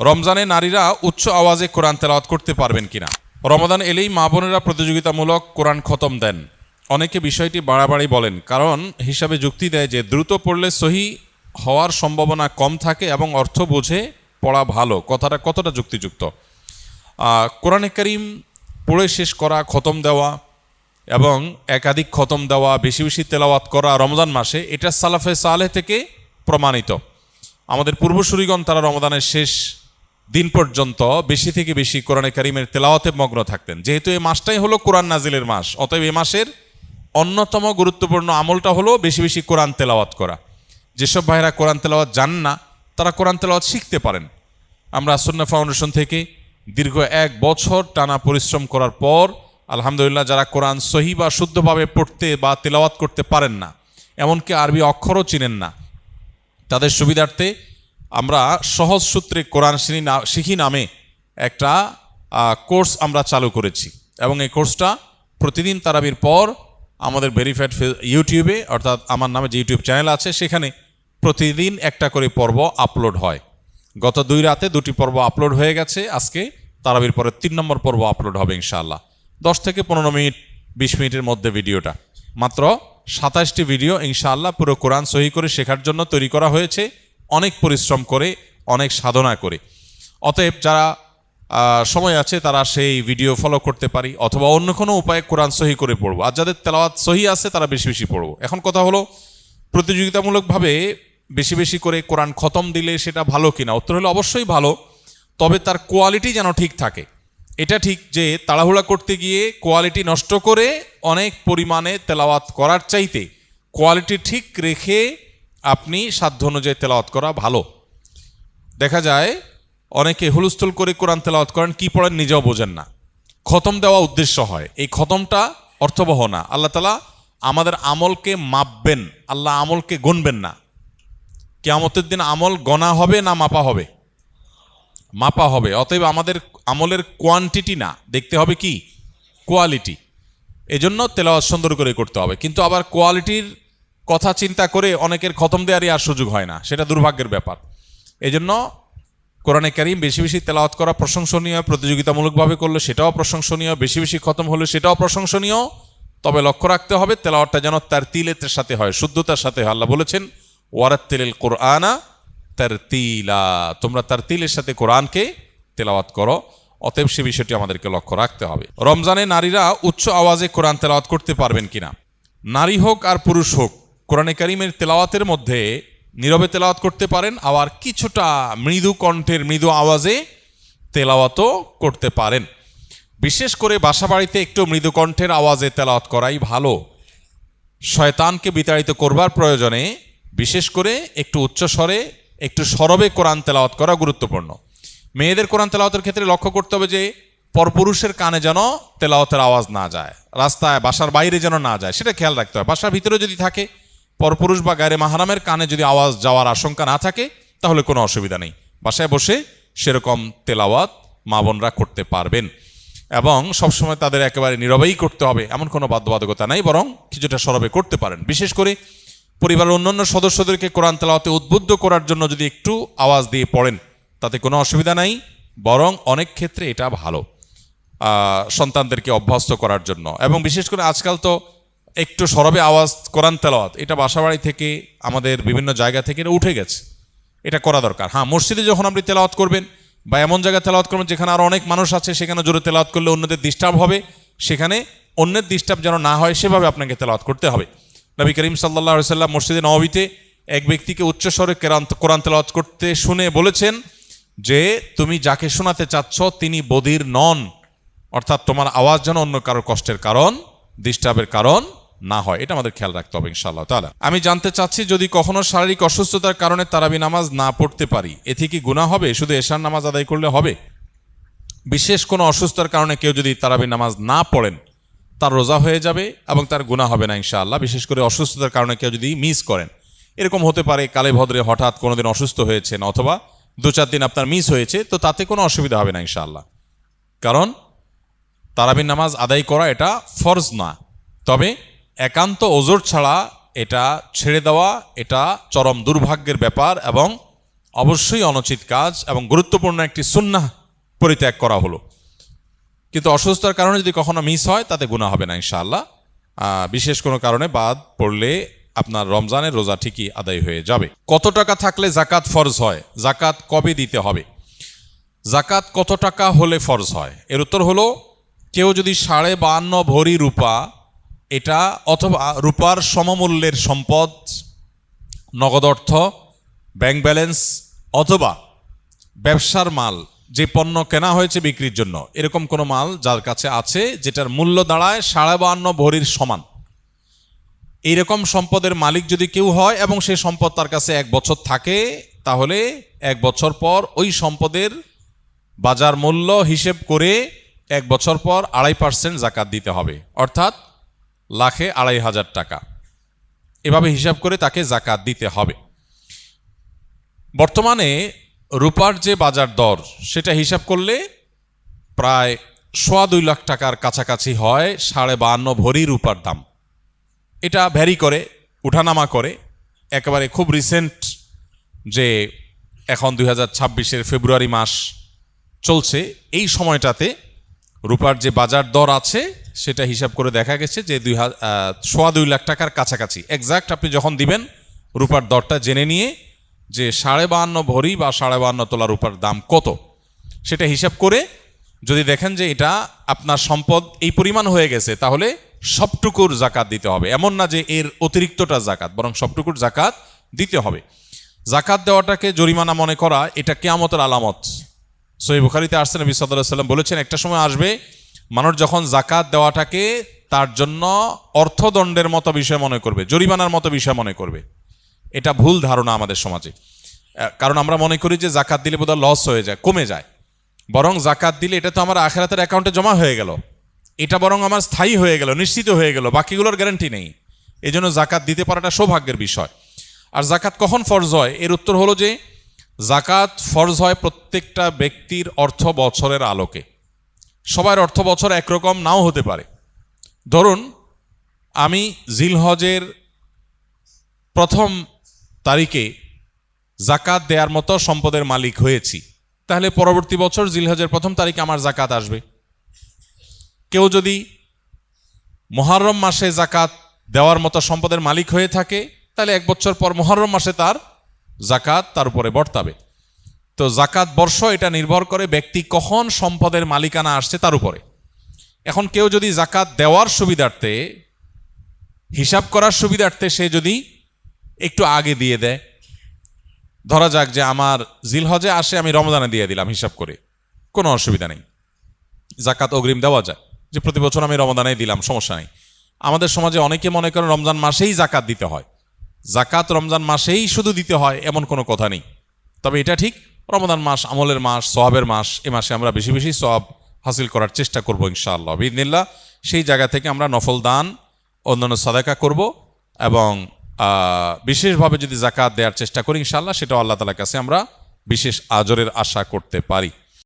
রমজানে নারীরা উচ্চ আওয়াজে কোরআন তেলাওয়াত করতে পারবেন কিনা। রমাদান এলেই মা বোনেরা প্রতিযোগিতামূলক কোরআন খতম দেন। অনেকে বিষয়টি বাড়াবাড়ি বলেন, কারণ হিসাবে যুক্তি দেয় যে দ্রুত পড়লে সহি হওয়ার সম্ভাবনা কম থাকে এবং অর্থ বুঝে পড়া ভালো। কথাটা কতটা যুক্তিযুক্ত? কোরআনে কারীম পড়ে শেষ করা, খতম দেওয়া এবং একাধিক খতম দেওয়া, বেশি বেশি তেলাওয়াত করা রমজান মাসে, এটা সালাফে সালেহ থেকে প্রমাণিত। আমাদের পূর্বসূরিগণ তারা রমজানের শেষ দিন পর্যন্ত বেশি থেকে বেশি কোরআনে কারীমের তেলাওয়াতে মগ্ন থাকতেন। যেহেতু এই মাসটাই হলো কোরআন নাজিলের মাস, অতএব এই মাসের অন্যতম গুরুত্বপূর্ণ আমলটা হলো বেশি বেশি কোরআন তেলাওয়াত করা। যেসব ভাইরা কোরআন তেলাওয়াত জান না, তারা কোরআন তেলাওয়াত শিখতে পারেন। আমরা সুন্নাহ ফাউন্ডেশন থেকে দীর্ঘ 1 বছর টানা পরিশ্রম করার পর আলহামদুলিল্লাহ যারা কোরআন সহি বা শুদ্ধভাবে পড়তে বা তেলাওয়াত করতে পারেন না, এমনকি আরবি অক্ষরও চিনেন না, তাদের সুবিধার্থে আমরা সহজ সূত্রে কোরআন শিখি নামে একটা কোর্স আমরা চালু করেছি। এবং এই কোর্সটা প্রতিদিন তারাবির পর আমাদের ভেরিফাইড ইউটিউবে, অর্থাৎ আমার নামে যে ইউটিউব চ্যানেল আছে, সেখানে প্রতিদিন একটা করে পর্ব আপলোড হয়। গত 2 রাতে 2টি পর্ব আপলোড হয়ে গেছে। আজকে তারাবির পরে 3 নম্বর পর্ব আপলোড হবে ইনশাআল্লাহ। 10 থেকে 15 মিনিট 20 মিনিটের মধ্যে ভিডিওটা, মাত্র 27টি ভিডিও ইনশাআল্লাহ পুরো কোরআন সহি করে শেখার জন্য তৈরি করা হয়েছে, অনেক পরিশ্রম করে, অনেক সাধনা করে। অতএব যারা সময় আছে তারা সেই ভিডিও ফলো করতে পারি, অথবা অন্য কোনো উপায়ে কোরআন সহি করে পড়বো। আর যাদের তেলাওয়াত সহি আছে তারা বেশি বেশি পড়বো। এখন কথা হলো, প্রতিযোগিতামূলকভাবে বেশি বেশি করে কোরআন খতম দিলে সেটা ভালো কিনা? উত্তর হলো অবশ্যই ভালো, তবে তার কোয়ালিটি যেন ঠিক থাকে। এটা ঠিক যে তাড়াহুড়া করতে গিয়ে কোয়ালিটি নষ্ট করে অনেক পরিমাণে তেলাওয়াত করার চাইতে কোয়ালিটি ঠিক রেখে আপনি সাধ্য অনুযায়ী তেলাওয়াত করা ভালো। দেখা যায় অনেকে হুলস্থুল করে কোরআন তেলাওয়াত করেন, কি পড়েন নিজেও বোঝেন না। খতম দেওয়া উদ্দেশ্য হয়, এই খতমটা অর্থবহ না। আল্লাহ তাআলা আমাদের আমলকে মাপবেন, আল্লাহ আমলকে গুনবেন না। কিয়ামতের দিন আমল গণা হবে না মাপা হবে? মাপা হবে। অতএব আমাদের আমলের কোয়ান্টিটি না, দেখতে হবে কি কোয়ালিটি। এজন্য তেলাওয়াত সুন্দর করে করতে হবে। কিন্তু আবার কোয়ালিটির কথা চিন্তা করে অনেকের খতম দেওয়ারই আর সুযোগ হয় না, সেটা দুর্ভাগ্যের ব্যাপার। এজন্য কোরআনে কারীম বেশি বেশি তেলাওয়াত করা প্রশংসনীয়, প্রতিযোগিতামূলকভাবে করলে সেটাও প্রশংসনীয়, বেশি বেশি খতম হলে সেটাও প্রশংসনীয়। তবে লক্ষ্য রাখতে হবে তেলাওয়াতটা যেন তারতিলের সাথে হয়, শুদ্ধতার সাথে হয়। আল্লাহ বলেছেন, ওয়ারাত্তিলিল কুরআনা তারতিলা, তোমরা তারতিলের সাথে কোরআনকে তেলাওয়াত করো। অতএব সে বিষয়টি আমাদেরকে লক্ষ্য রাখতে হবে। রমজানে নারীরা উচ্চ আওয়াজে কোরআন তেলাওয়াত করতে পারবেন কিনা। নারী হোক আর পুরুষ হোক, কোরআনে কারীমের তেলাওয়াতের মধ্যে নীরবে তেলাওয়াত করতে পারেন, আবার কিছুটা মৃদু কণ্ঠের মৃদু আওয়াজে তেলাওয়াতও করতে পারেন। বিশেষ করে বাসা বাড়িতে একটু মৃদু কণ্ঠের আওয়াজে তেলাওয়াত করাই ভালো। শয়তানকে বিতাড়িত করবার প্রয়োজনে বিশেষ করে একটু উচ্চ স্বরে, একটু সরবে কোরআন তেলাওয়াত করা গুরুত্বপূর্ণ। মেয়েদের কোরআন তেলাওয়াতের ক্ষেত্রে লক্ষ্য করতে হবে যে পরপুরুষের কানে যেন তেলাওয়াতের আওয়াজ না যায়, রাস্তায় বাসার বাইরে যেন না যায়, সেটা খেয়াল রাখতে হবে। বাসার ভিতরে যদি থাকে, পরপুরুষ বা গায়রে মাহরামের কানে যদি আওয়াজ যাওয়ার আশঙ্কা না থাকে, তাহলে কোনো অসুবিধা নেই। বাসায় বসে সেরকম তেলাওয়াত মা বোনরা করতে পারবেন। এবং সবসময় তাদের একেবারে নীরবেই করতে হবে এমন কোনো বাধ্যবাধকতা নাই, বরং কিছুটা সরবে করতে পারেন। বিশেষ করে পরিবারের অন্যান্য সদস্যদেরকে কোরআন তেলাওয়াতে উদ্বুদ্ধ করার জন্য যদি একটু আওয়াজ দিয়ে পড়েন, তাতে কোনো অসুবিধা নাই, বরং অনেক ক্ষেত্রে এটা ভালো সন্তানদেরকে অভ্যস্ত করার জন্য। এবং বিশেষ করে আজকাল তো একটু সরবে আওয়াজ কোরআন তেলাওয়াত, এটা বাসাবাড়ি থেকে আমাদের বিভিন্ন জায়গা থেকে এটা উঠে গেছে, এটা করা দরকার। হ্যাঁ, মসজিদে যখন আপনি তেলাওয়াত করবেন বা এমন জায়গায় তেলাওয়াত করবেন যেখানে আরও অনেক মানুষ আছে, সেখানে জোরে তেলাওয়াত করলে অন্যদের ডিস্টার্ব হবে, সেখানে অন্যের ডিস্টার্ব যেন না হয় সেভাবে আপনাকে তেলাওয়াত করতে হবে। নবী করিম সাল্লাল্লাহু আলাইহি ওয়াসাল্লাম মসজিদে নববীতে এক ব্যক্তিকে উচ্চস্বরে কোরআন তেলাওয়াত করতে শুনে বলেছেন যে, তুমি যাকে শোনাতে চাচ্ছ তিনি বধির নন, অর্থাৎ তোমার আওয়াজ যেন অন্য কারোর কষ্টের কারণ, ডিস্টার্বের কারণ না হয়। এটা আমাদের খেয়াল রাখতে হবে ইনশাআল্লাহ তাআলা। আমি জানতে চাচ্ছি, যদি কখনো শারীরিক অসুস্থতার কারণে তারাবি নামাজ না পড়তে পারি, এতে কি গুনাহ হবে? শুধু এশার নামাজ আদায় করলে হবে? বিশেষ কোনো অসুস্থতার কারণে কেউ যদি তারাবি নামাজ না পড়েন, তার রোজা হয়ে যাবে এবং তার গুনাহ হবে না ইনশাআল্লাহ। বিশেষ করে অসুস্থতার কারণে কেউ যদি মিস করেন, এরকম হতে পারে কালে ভদ্রে হঠাৎ কোনোদিন অসুস্থ হয়েছেন, অথবা 2-4 দিন আপনার মিস হয়েছে, তো তাতে কোনো অসুবিধা হবে না ইনশাআল্লাহ। কারণ তারাবির নামাজ আদায় করা এটা ফরজ না, তবে একান্ত ওজর ছাড়া এটা ছেড়ে দেওয়া এটা চরম দুর্ভাগ্যের ব্যাপার এবং অবশ্যই অনুচিত কাজ এবং গুরুত্বপূর্ণ একটি সুন্নাহ পরিত্যাগ করা হলো। কিন্তু অসুস্থতার কারণে যদি কখনো মিস হয় তাতে গুনাহ হবে না ইনশাআল্লাহ। বিশেষ কোনো কারণে বাদ পড়লে আপনার রমজানের রোজা ঠিকই আদায় হয়ে যাবে। কত টাকা থাকলে জাকাত ফরজ হয়? জাকাত কবে দিতে হবে? জাকাত কত টাকা হলে ফরজ হয়? এর উত্তর হলো, কেউ যদি 52.5 ভরি রূপা, এটা অথবা রূপার সমমূল্যের সম্পদ, নগদ অর্থ, ব্যাংক ব্যালেন্স অথবা ব্যবসার মাল, যে পণ্য কেনা হয়েছে বিক্রির জন্য, এরকম কোনো মাল যার কাছে আছে যেটার মূল্য দাঁড়ায় 52.5 ভরির সমান, এইরকম সম্পদের মালিক যদি কেউ হয় এবং সেই সম্পদ তার কাছে 1 বছর থাকে, তাহলে 1 বছর পর ওই সম্পদের বাজার মূল্য হিসেব করে 1 বছর পর 2.5% জাকাত দিতে হবে, অর্থাৎ লাখে 2,500 টাকা। এভাবে হিসাব করে তাকে জাকাত দিতে হবে। বর্তমানে রূপার যে বাজার দর সেটা হিসাব করলে প্রায় 2.25 লাখ টাকার কাছাকাছি হয় 52.5 ভরি রূপার দাম। এটা ভ্যারি করে, উঠানামা করে। একেবারে খুব রিসেন্ট যে এখন 2026-এর ফেব্রুয়ারি মাস চলছে, এই সময়টাতে রূপার যে বাজার দর আছে সেটা হিসাব করে দেখা গেছে যে 2.25 লাখ টাকার কাছাকাছি। এক্সাক্ট আপনি যখন দিবেন রূপার দরটা জেনে নিয়ে যে 52.5 ভরি বা 52.5 তোলা রূপার দাম কত, সেটা হিসাব করে যদি দেখেন যে এটা আপনার সম্পদ এই পরিমাণ হয়ে গেছে, তাহলে সবটুকুর জাকাত দিতে হবে। এমন না যে এর অতিরিক্তটা জাকাত, বরং সবটুকুর জাকাত দিতে হবে। জাকাত দেওয়াটাকে জরিমানা মনে করা, এটা কিয়ামতের আলামত। সহিহ বুখারীতে আসছে, নবী সাল্লাল্লাহু আলাইহি ওয়াসাল্লাম বলেছেন, একটা সময় আসবে মানুষ যখন জাকাত দেওয়াটাকে তার জন্য অর্থদণ্ডের মতো বিষয় মনে করবে, জরিমানার মতো বিষয় মনে করবে। এটা ভুল ধারণা আমাদের সমাজে। কারণ আমরা মনে করি যে জাকাত দিলে বোধহয় লস হয়ে যায়, কমে যায়। বরং জাকাত দিলে এটা তো আমার আখিরাতের অ্যাকাউন্টে জমা হয়ে গেল, এটা বরং আমার স্থায়ী হয়ে গেল, নিশ্চিত হয়ে গেল, বাকিগুলোর গ্যারান্টি নেই। এই জন্য জাকাত দিতে পারাটা সৌভাগ্যের বিষয়। আর জাকাত কখন ফরজ হয়? এর উত্তর হলো যে জাকাত ফরজ হয় প্রত্যেকটা ব্যক্তির অর্থ বছরের আলোকে। সবার অর্থ বছর একরকম নাও হতে পারে। ধরুন আমি জিলহজের 1ম তারিখে জাকাত দেওয়ার মতো সম্পদের মালিক হয়েছি, তাহলে পরবর্তী বছর জিলহজের 1ম তারিখে আমার জাকাত আসবে। কেউ যদি মুহররম মাসে জাকাত দেওয়ার মতো সম্পদের মালিক হয়ে থাকে, তাহলে 1 বছর পর মুহররম মাসে তার জাকাত তার উপরে বর্তাবে। তো জাকাত বর্ষ এটা নির্ভর করে ব্যক্তি কখন সম্পদের মালিকানা আসছে তার উপরে। এখন কেউ যদি জাকাত দেওয়ার সুবিধার্থে, হিসাব করার সুবিধার্থে সে যদি একটু আগে দিয়ে দেয়, ধরা যাক যে আমার জিলহজে আসে, আমি রমজানে দিয়ে দিলাম হিসাব করে, কোনো অসুবিধা নেই, জাকাত অগ্রিম দেওয়া যায়, যে প্রতি বছর আমি রমজানে দিলাম, সমস্যা নেই। আমাদের সমাজে অনেকে মনে করেন রমজান মাসেই জাকাত দিতে হয়। জাকাত রমজান মাসেই শুধু দিতে হয় এমন কোনো কথা নেই। তবে এটা ঠিক, রমজান মাস আমলের মাস, সওয়াবের মাস, এ মাসে আমরা বেশি বেশি সওয়াব হাসিল করার চেষ্টা করব ইনশাআল্লাহ বিইذনিল্লাহ। সেই জায়গা থেকে আমরা নফল দান, অন্যান্য সাদাকা করব এবং বিশেষভাবে যদি জাকাত দেওয়ার চেষ্টা করি ইনশাআল্লাহ, সেটাও আল্লাহ তাআলার কাছে আমরা বিশেষ আজরের আশা করতে পারি।